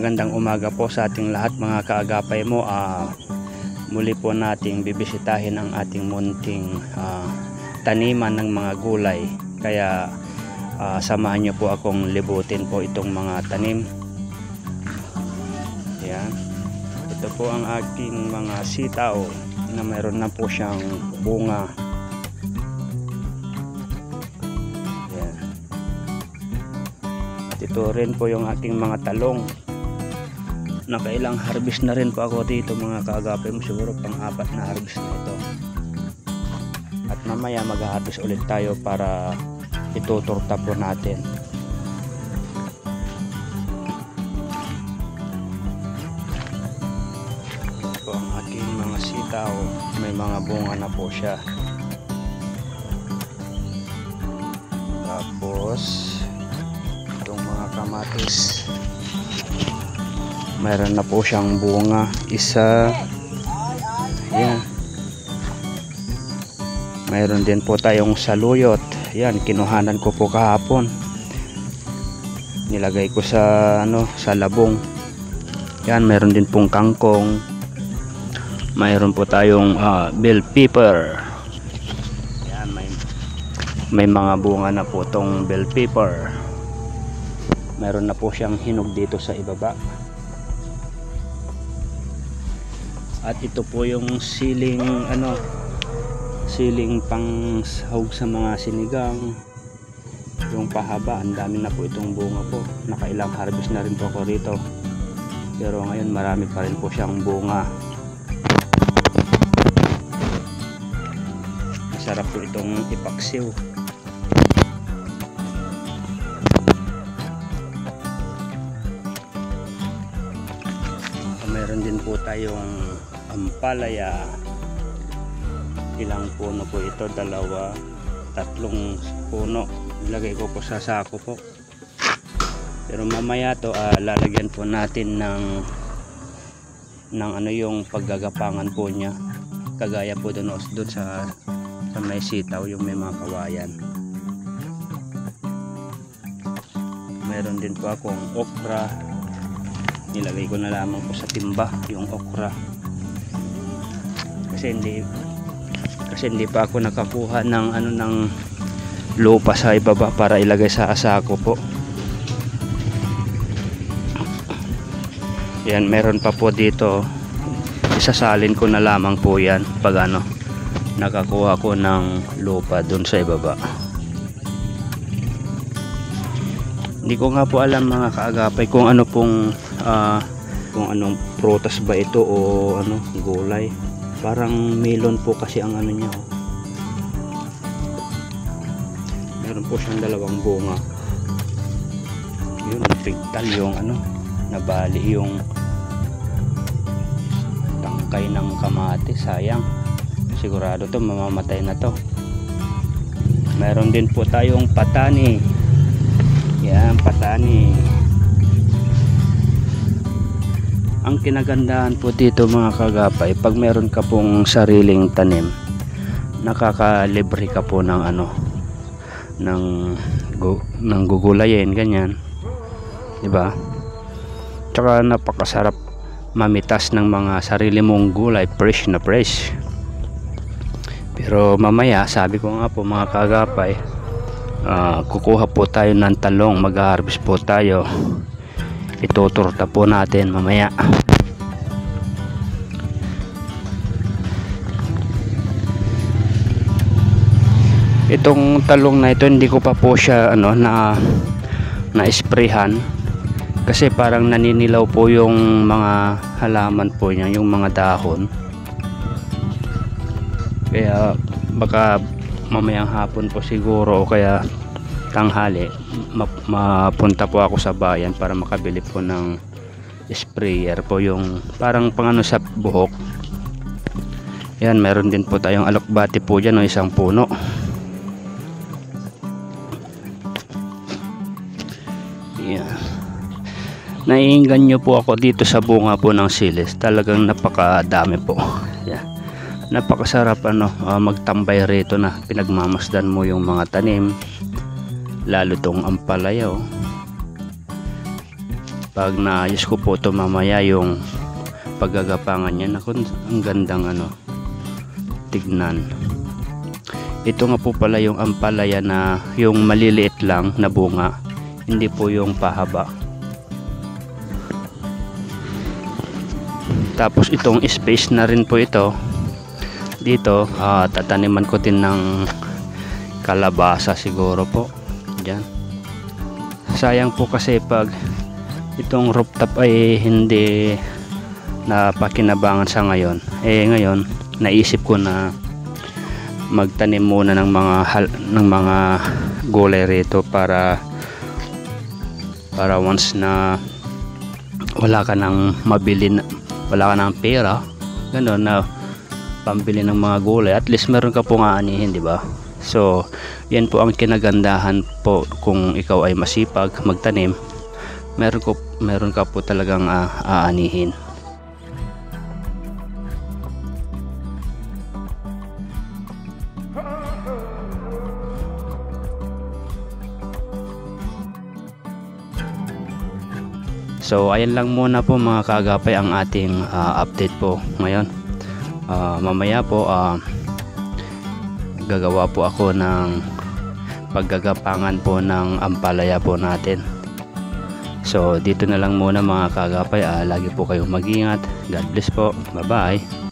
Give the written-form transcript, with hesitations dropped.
magandang umaga po sa ating lahat mga kaagapay mo. Muli po nating bibisitahin ang ating munting taniman ng mga gulay. Kaya samahan nyo po akong libutin po itong mga tanim. Ayan. Ito po ang aking mga sitaw na mayroon na po siyang bunga. Ito rin po yung ating mga talong. Nakailang harvest na rin po ako dito mga kaagapay mo. Siguro pang-apat na harvest na ito. At mamaya mag-harvest ulit tayo para ituturta po natin. Ito po ang ating mga sitaw. May mga bunga na po siya. Tapos kamatis, mayroon na po siyang bunga isa. Yan, mayroon din po tayong saluyot. Yan, kinuhanan ko po kahapon, nilagay ko sa sa labong. Yan, mayroon din pong kangkong, mayroon po tayong bell pepper. Yan, may mga bunga na po tong bell pepper. Meron na po siyang hinog dito sa ibaba. At ito po yung siling siling pang sahog sa mga sinigang. Yung pahaba, ang dami na po itong bunga po. Nakailang harvest na rin po ako rito. Pero ngayon marami pa rin po siyang bunga. Masarap po itong ipaksiw. Meron din po tayong ampalaya. Ilang puno po ito? Dalawa, tatlong puno. Ilagay ko po sa sako po. Pero mamaya to lalagyan po natin ng yung paggagapangan po niya. Kagaya po doon sa may sitaw, yung may mga kawayan. Meron din po akong okra. Nilagay ko na lamang po sa timba yung okra kasi hindi pa ako nakakuha ng ng lupa sa ibaba para ilagay sa asako po. Yan, meron pa po dito, isasalin ko na lamang po yan pag nakakuha ko ng lupa dun sa ibaba. Hindi ko nga po alam mga kaagapay kung ano pong kung anong prutas ba ito o gulay. Parang melon po kasi ang niya. Meron po siyang dalawang bunga. Yun, napigtal yung nabali yung tangkay ng kamatis. Sayang, sigurado to mamamatay na to. Meron din po tayong patani. Yan, patani. Ang kinagandahan po dito mga kagapay, pag meron ka pong sariling tanim, nakakalibre ka po ng ng gugulayin, ganyan, di ba? Tsaka napakasarap mamitas ng mga sarili mong gulay, fresh na fresh. Pero mamaya, sabi ko nga po mga kagapay, kukuha po tayo ng talong, mag-harvest po tayo. Ituturta po natin mamaya. Itong talong na ito, hindi ko pa po siya na-sprayhan kasi parang naninilaw po yung mga halaman po niya, yung mga dahon. Kaya baka mamayang hapon po siguro o kaya tanghali mapunta po ako sa bayan para makabili po ng sprayer po, yung parang sa buhok. Yan, meron din po tayong alokbati po dyan, isang puno. Yan, naiinggan nyo po ako dito sa bunga po ng silis. Talagang napakadami po. Yan, napakasarap magtambay rito na pinagmamasdan mo yung mga tanim, lalo tong ampalaya pag naayos ko po ito mamaya yung paggagapangan niya. Naku, ang gandang tignan. Ito nga po pala yung ampalaya na yung maliliit lang na bunga, hindi po yung pahaba. Tapos itong space na rin po ito dito, tataniman ko din ng kalabasa siguro po dyan. Sayang po kasi pag itong rooftop ay hindi napakinabangan sa ngayon. Ngayon naisip ko na magtanim muna ng mga gulay rito para once na wala ka nang wala ka nang pera, gano'n, na pambili ng mga gulay, at least meron ka pong aanihin, di ba? So yan po ang kinagandahan po kung ikaw ay masipag magtanim, meron ka po talagang aanihin. So ayan lang muna po mga kaagapay ang ating update po ngayon. Mamaya po gagawa po ako ng paggagapangan po ng ampalaya po natin. So dito na lang muna mga kaagapay. Lagi po kayong mag-ingat. God bless po. Bye bye.